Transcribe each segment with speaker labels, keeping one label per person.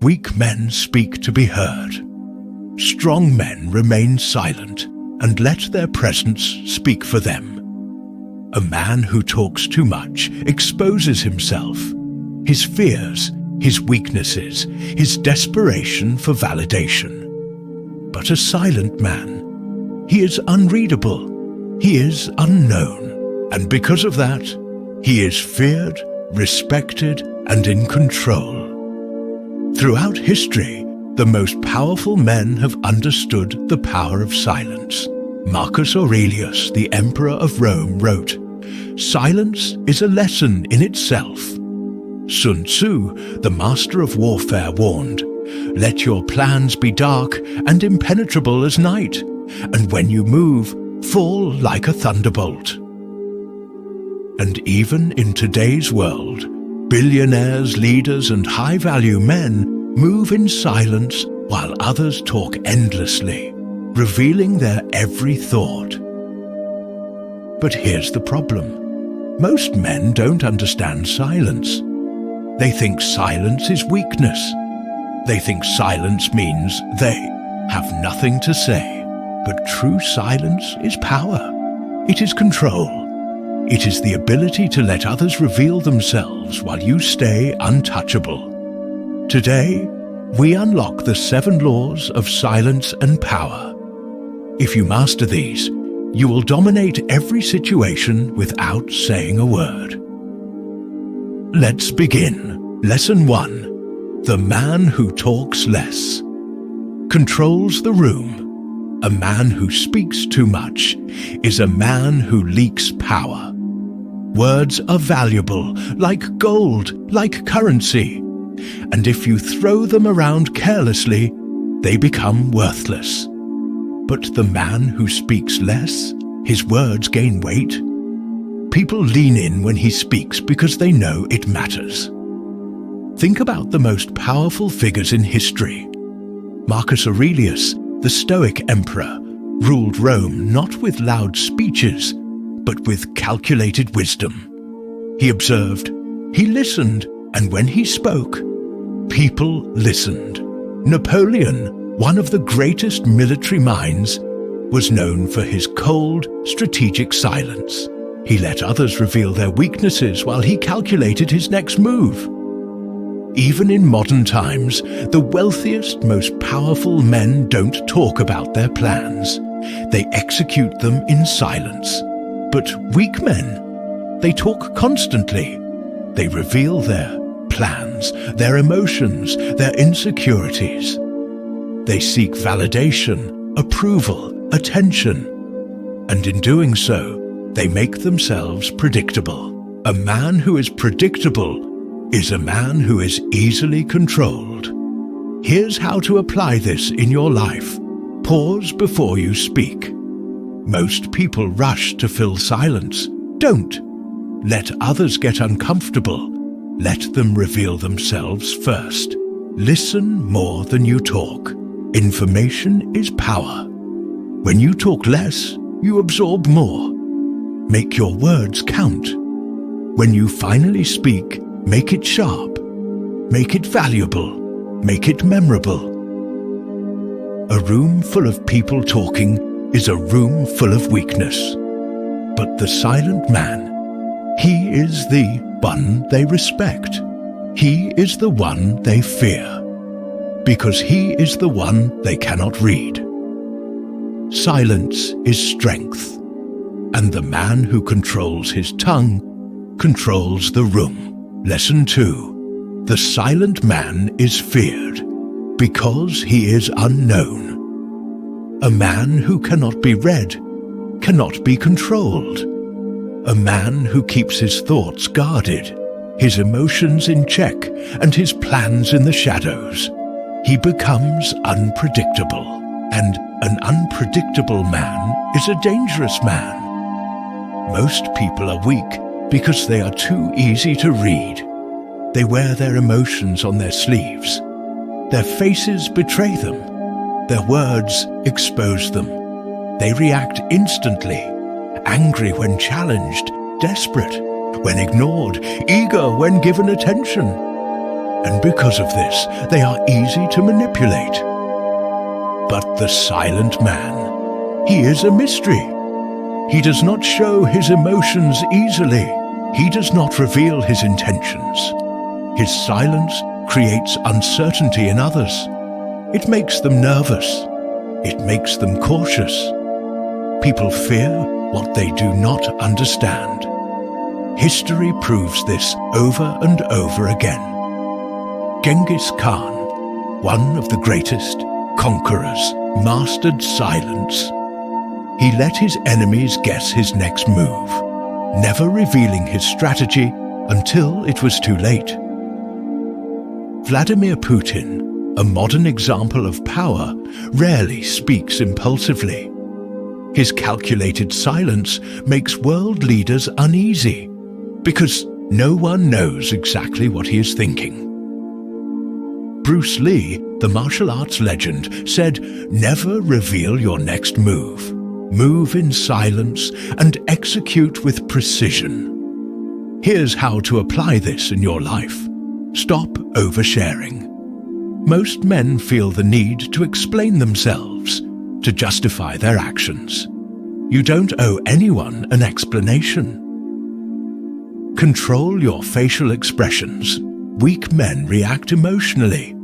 Speaker 1: Weak men speak to be heard. Strong men remain silent and let their presence speak for them. A man who talks too much exposes himself, his fears, his weaknesses, his desperation for validation. But a silent man, he is unreadable, he is unknown, and because of that, he is feared, respected, and in control. Throughout history, the most powerful men have understood the power of silence. Marcus Aurelius, the Emperor of Rome, wrote, "Silence is a lesson in itself." Sun Tzu, the master of warfare, warned, "Let your plans be dark and impenetrable as night, and when you move, fall like a thunderbolt." And even in today's world, billionaires, leaders, and high-value men move in silence while others talk endlessly, revealing their every thought. But here's the problem. Most men don't understand silence. They think silence is weakness. They think silence means they have nothing to say. But true silence is power. It is control. It is the ability to let others reveal themselves while you stay untouchable. Today, we unlock the 7 laws of silence and power. If you master these, you will dominate every situation without saying a word. Let's begin. Lesson 1. The man who talks less controls the room. A man who speaks too much is a man who leaks power. Words are valuable, like gold, like currency. And if you throw them around carelessly, they become worthless. But the man who speaks less, his words gain weight. People lean in when he speaks because they know it matters. Think about the most powerful figures in history. Marcus Aurelius, the Stoic emperor, ruled Rome not with loud speeches, but with calculated wisdom. He observed, he listened, and when he spoke, people listened. Napoleon, one of the greatest military minds, was known for his cold, strategic silence. He let others reveal their weaknesses while he calculated his next move. Even in modern times, the wealthiest, most powerful men don't talk about their plans. They execute them in silence. But weak men, they talk constantly. They reveal their plans, their emotions, their insecurities. They seek validation, approval, attention. And in doing so, they make themselves predictable. A man who is predictable is a man who is easily controlled. Here's how to apply this in your life. Pause before you speak. Most people rush to fill silence. Don't. Let others get uncomfortable. Let them reveal themselves first. Listen more than you talk. Information is power. When you talk less, you absorb more. Make your words count. When you finally speak, make it sharp. Make it valuable. Make it memorable. A room full of people talking is a room full of weakness. But the silent man, he is the one they respect. He is the one they fear. Because he is the one they cannot read. Silence is strength. And the man who controls his tongue controls the room. Lesson 2. The silent man is feared because he is unknown. A man who cannot be read cannot be controlled. A man who keeps his thoughts guarded, his emotions in check, and his plans in the shadows, he becomes unpredictable. And an unpredictable man is a dangerous man. Most people are weak because they are too easy to read. They wear their emotions on their sleeves. Their faces betray them. Their words expose them. They react instantly, angry when challenged, desperate when ignored, eager when given attention. and because of this, they are easy to manipulate. But the silent man, he is a mystery. He does not show his emotions easily. He does not reveal his intentions. His silence creates uncertainty in others. It makes them nervous. It makes them cautious. People fear what they do not understand. History proves this over and over again. Genghis Khan, one of the greatest conquerors, mastered silence. He let his enemies guess his next move, never revealing his strategy until it was too late. Vladimir Putin, a modern example of power, rarely speaks impulsively. His calculated silence makes world leaders uneasy because no one knows exactly what he is thinking. Bruce Lee, the martial arts legend, said, "Never reveal your next move. Move in silence and execute with precision." Here's how to apply this in your life. Stop oversharing. Most men feel the need to explain themselves, to justify their actions. You don't owe anyone an explanation. Control your facial expressions. Weak men react emotionally.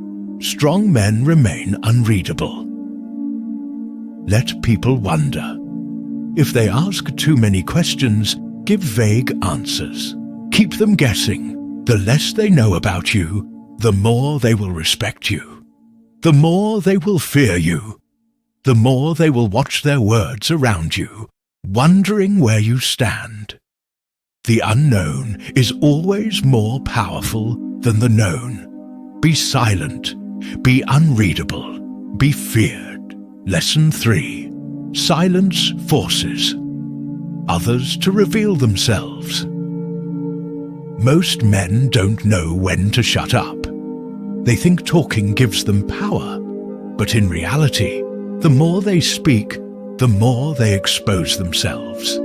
Speaker 1: Strong men remain unreadable. Let people wonder. If they ask too many questions, give vague answers. Keep them guessing. The less they know about you, the more they will respect you. The more they will fear you. The more they will watch their words around you, wondering where you stand. The unknown is always more powerful than the known. Be silent. Be unreadable. Be feared. Lesson 3. Silence forces others to reveal themselves. Most men don't know when to shut up. They think talking gives them power, but in reality, the more they speak, the more they expose themselves.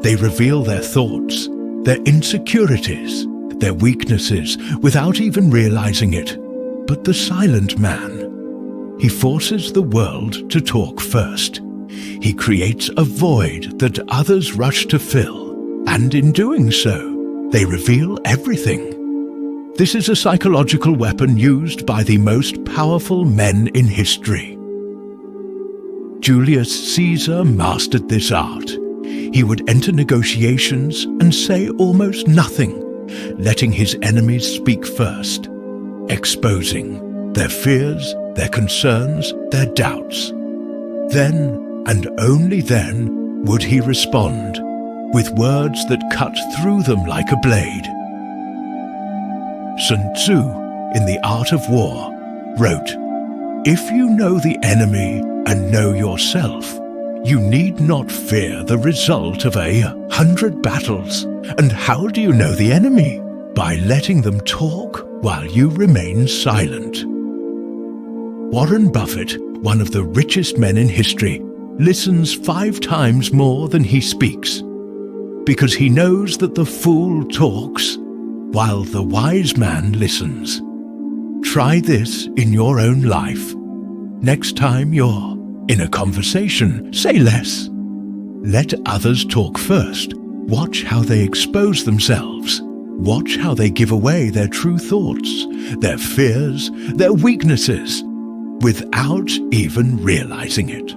Speaker 1: They reveal their thoughts, their insecurities, their weaknesses without even realizing it. But the silent man, he forces the world to talk first. He creates a void that others rush to fill, and in doing so, they reveal everything. This is a psychological weapon used by the most powerful men in history. Julius Caesar mastered this art. He would enter negotiations and say almost nothing, letting his enemies speak first, exposing their fears, their concerns, their doubts. Then, and only then, would he respond, with words that cut through them like a blade. Sun Tzu, in The Art of War, wrote, "If you know the enemy and know yourself, you need not fear the result of 100 battles. And how do you know the enemy? By letting them talk while you remain silent." Warren Buffett, one of the richest men in history, listens 5 times more than he speaks, because he knows that the fool talks while the wise man listens. Try this in your own life. Next time you're in a conversation, say less. Let others talk first. Watch how they expose themselves. Watch how they give away their true thoughts, their fears, their weaknesses, without even realizing it.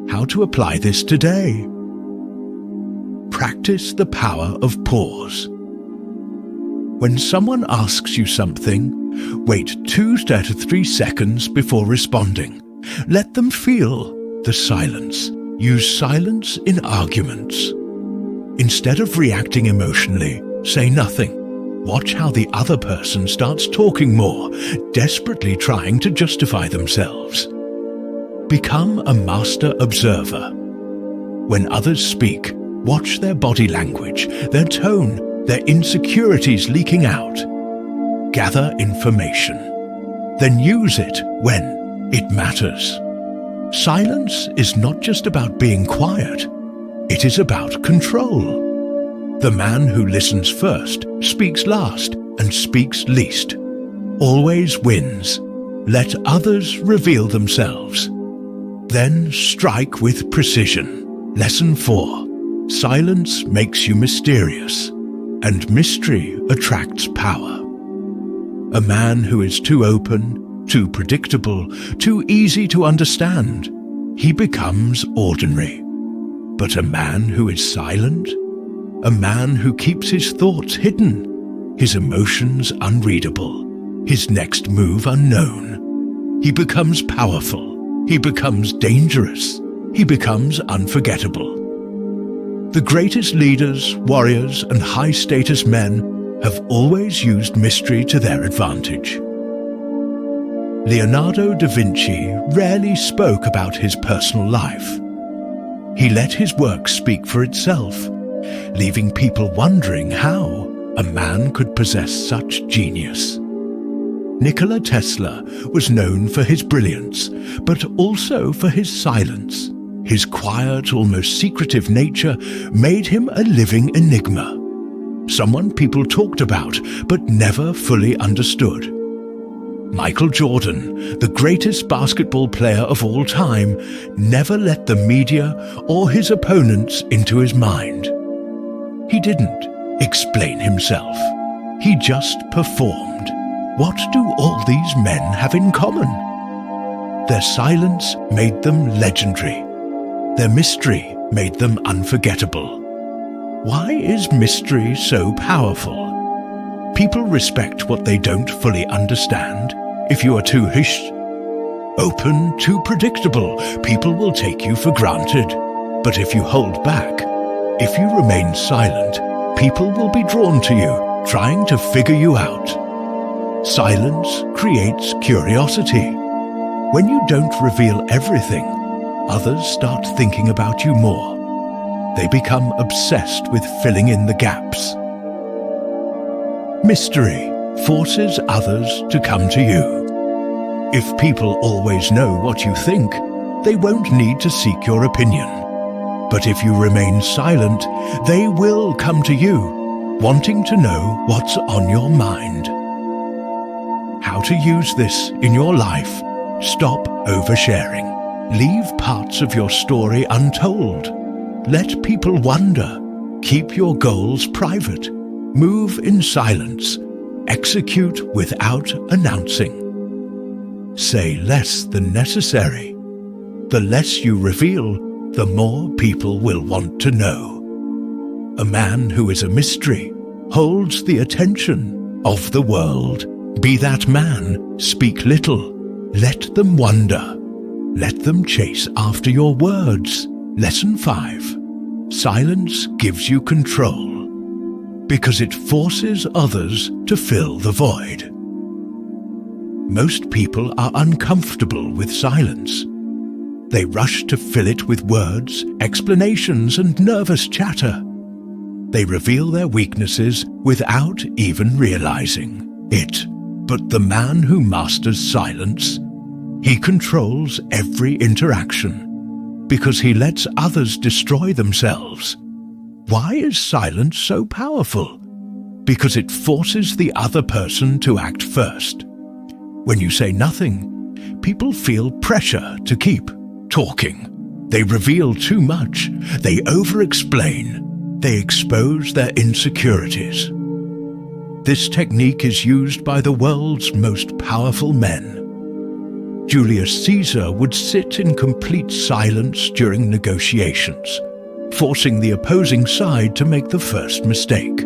Speaker 1: How to apply this today? Practice the power of pause. When someone asks you something, wait 2 to 3 seconds before responding. Let them feel the silence. Use silence in arguments. Instead of reacting emotionally, say nothing. Watch how the other person starts talking more, desperately trying to justify themselves. Become a master observer. When others speak, watch their body language, their tone, their insecurities leaking out. Gather information. Then use it when it matters. Silence is not just about being quiet. It is about control. The man who listens first speaks last and speaks least, always wins. Let others reveal themselves. Then strike with precision. Lesson 4. Silence makes you mysterious, and mystery attracts power. A man who is too open, too predictable, too easy to understand, he becomes ordinary. But a man who is silent, a man who keeps his thoughts hidden, his emotions unreadable, his next move unknown, he becomes powerful, he becomes dangerous, he becomes unforgettable. The greatest leaders, warriors, and high-status men have always used mystery to their advantage. Leonardo da Vinci rarely spoke about his personal life. He let his work speak for itself, leaving people wondering how a man could possess such genius. Nikola Tesla was known for his brilliance, but also for his silence. His quiet, almost secretive nature made him a living enigma, someone people talked about but never fully understood. Michael Jordan, the greatest basketball player of all time, never let the media or his opponents into his mind. He didn't explain himself. He just performed. What do all these men have in common? Their silence made them legendary. Their mystery made them unforgettable. Why is mystery so powerful? People respect what they don't fully understand. If you are too open, too predictable, people will take you for granted. But if you hold back, if you remain silent, people will be drawn to you, trying to figure you out. Silence creates curiosity. When you don't reveal everything, others start thinking about you more. They become obsessed with filling in the gaps. Mystery forces others to come to you. If people always know what you think, they won't need to seek your opinion. But if you remain silent, they will come to you, wanting to know what's on your mind. How to use this in your life? Stop oversharing. Leave parts of your story untold. Let people wonder. Keep your goals private. Move in silence. Execute without announcing. Say less than necessary. The less you reveal, the more people will want to know. A man who is a mystery holds the attention of the world. Be that man, speak little. Let them wonder. Let them chase after your words. Lesson 5. Silence gives you control, because it forces others to fill the void. Most people are uncomfortable with silence. They rush to fill it with words, explanations, and nervous chatter. They reveal their weaknesses without even realizing it. But the man who masters silence, he controls every interaction, because he lets others destroy themselves. Why is silence so powerful? Because it forces the other person to act first. When you say nothing, people feel pressure to keep talking. They reveal too much. They over-explain. They expose their insecurities. This technique is used by the world's most powerful men. Julius Caesar would sit in complete silence during negotiations, forcing the opposing side to make the first mistake.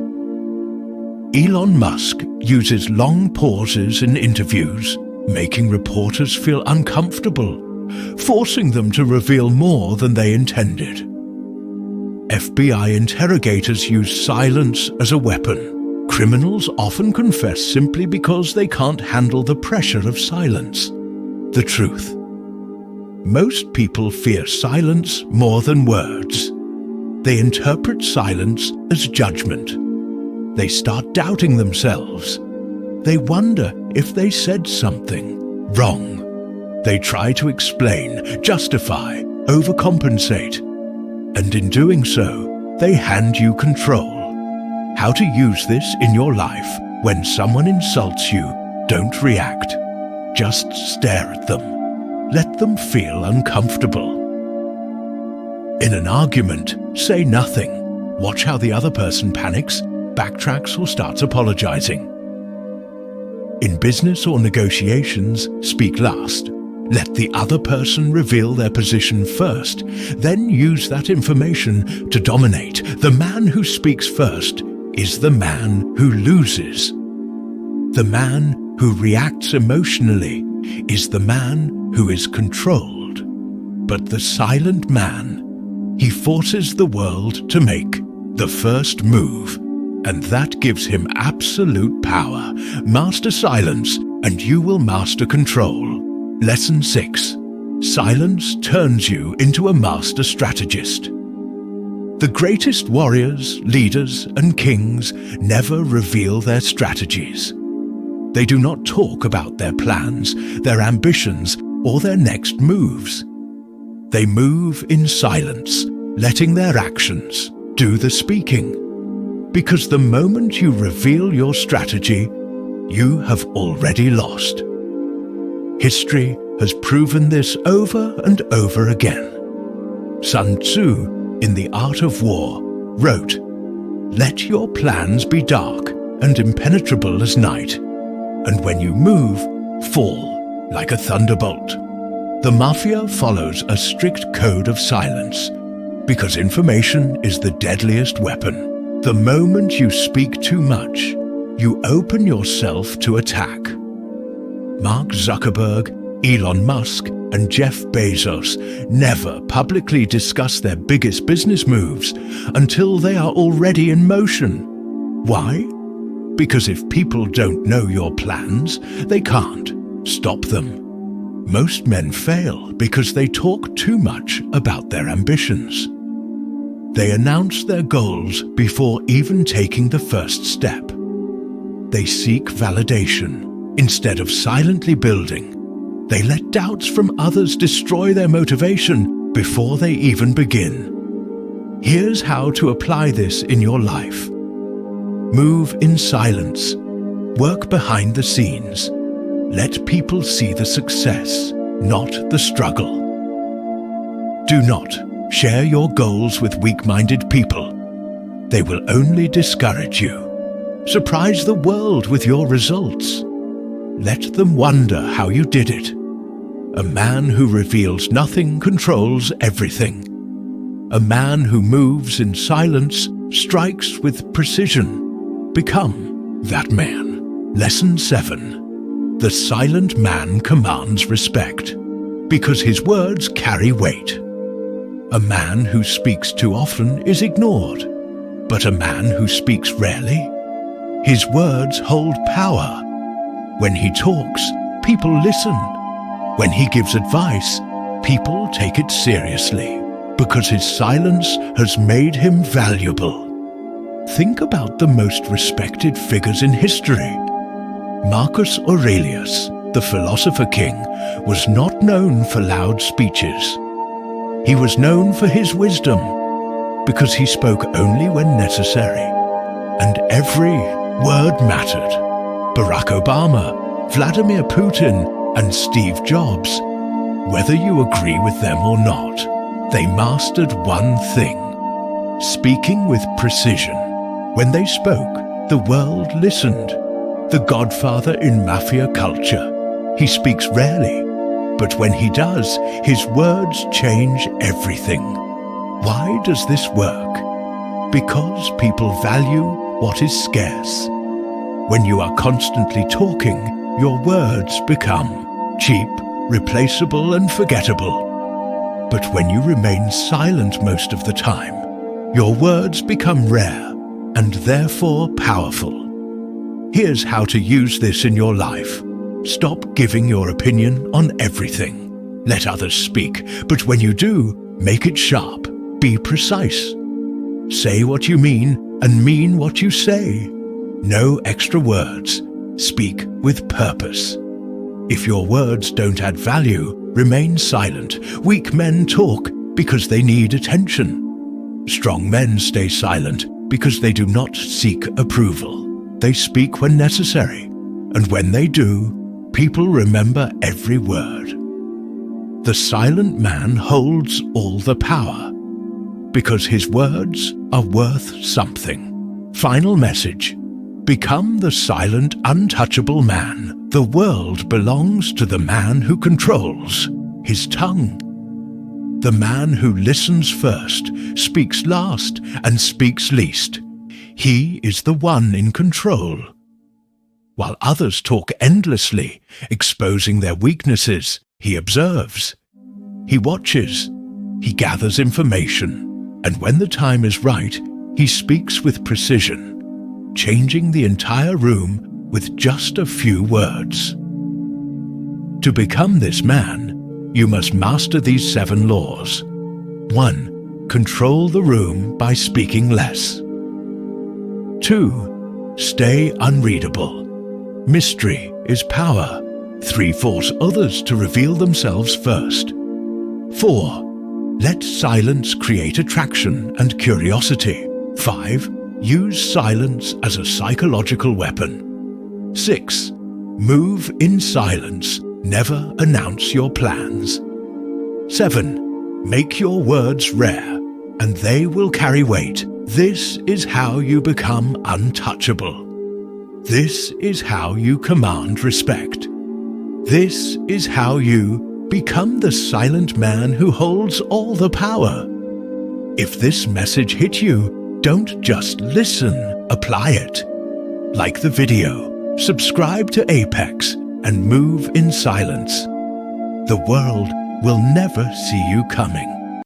Speaker 1: Elon Musk uses long pauses in interviews, making reporters feel uncomfortable, forcing them to reveal more than they intended. FBI interrogators use silence as a weapon. Criminals often confess simply because they can't handle the pressure of silence. The truth. Most people fear silence more than words. They interpret silence as judgment. They start doubting themselves. They wonder if they said something wrong. They try to explain, justify, overcompensate. And in doing so, they hand you control. How to use this in your life? When someone insults you, don't react. Just stare at them. Let them feel uncomfortable. In an argument, say nothing. Watch how the other person panics, backtracks, or starts apologizing. In business or negotiations, speak last. Let the other person reveal their position first, then use that information to dominate. The man who speaks first is the man who loses. The man who reacts emotionally is the man who is controlled. But the silent man, he forces the world to make the first move, and that gives him absolute power. Master silence, and you will master control. Lesson 6. Silence turns you into a master strategist. The greatest warriors, leaders, and kings never reveal their strategies. They do not talk about their plans, their ambitions, or their next moves. They move in silence, letting their actions do the speaking. Because the moment you reveal your strategy, you have already lost. History has proven this over and over again. Sun Tzu, in The Art of War, wrote, "Let your plans be dark and impenetrable as night, and when you move, fall like a thunderbolt." The Mafia follows a strict code of silence, because information is the deadliest weapon. The moment you speak too much, you open yourself to attack. Mark Zuckerberg, Elon Musk, and Jeff Bezos never publicly discuss their biggest business moves until they are already in motion. Why? Because if people don't know your plans, they can't stop them. Most men fail because they talk too much about their ambitions. They announce their goals before even taking the first step. They seek validation. Instead of silently building, they let doubts from others destroy their motivation before they even begin. Here's how to apply this in your life. Move in silence. Work behind the scenes. Let people see the success, not the struggle. Do not share your goals with weak-minded people. They will only discourage you. Surprise the world with your results. Let them wonder how you did it. A man who reveals nothing controls everything. A man who moves in silence strikes with precision. Become that man. Lesson 7. The silent man commands respect, because his words carry weight. A man who speaks too often is ignored, but a man who speaks rarely, his words hold power. When he talks, people listen. When he gives advice, people take it seriously, because his silence has made him valuable. Think about the most respected figures in history. Marcus Aurelius, the philosopher king, was not known for loud speeches. He was known for his wisdom, because he spoke only when necessary, and every word mattered. Barack Obama, Vladimir Putin, and Steve Jobs, whether you agree with them or not, they mastered one thing: speaking with precision. When they spoke, the world listened. The godfather in mafia culture. He speaks rarely, but when he does, his words change everything. Why does this work? Because people value what is scarce. When you are constantly talking, your words become cheap, replaceable, and forgettable. But when you remain silent most of the time, your words become rare and therefore powerful. Here's how to use this in your life. Stop giving your opinion on everything. Let others speak, but when you do, make it sharp. Be precise. Say what you mean and mean what you say. No extra words. Speak with purpose. If your words don't add value, remain silent. Weak men talk because they need attention. Strong men stay silent because they do not seek approval. They speak when necessary, and when they do, people remember every word. The silent man holds all the power, because his words are worth something. Final message: become the silent, untouchable man. The world belongs to the man who controls his tongue. The man who listens first, speaks last, and speaks least. He is the one in control. While others talk endlessly, exposing their weaknesses, he observes. He watches. He gathers information. And when the time is right, he speaks with precision, changing the entire room with just a few words. To become this man, you must master these 7 laws. 1. Control the room by speaking less. 2. Stay unreadable. Mystery is power. 3. Force others to reveal themselves first. 4. Let silence create attraction and curiosity. 5. Use silence as a psychological weapon. 6. Move in silence. Never announce your plans. 7. Make your words rare, and they will carry weight. This is how you become untouchable. This is how you command respect. This is how you become the silent man who holds all the power. If this message hit you, don't just listen, apply it. Like the video, subscribe to Apex, and move in silence. The world will never see you coming.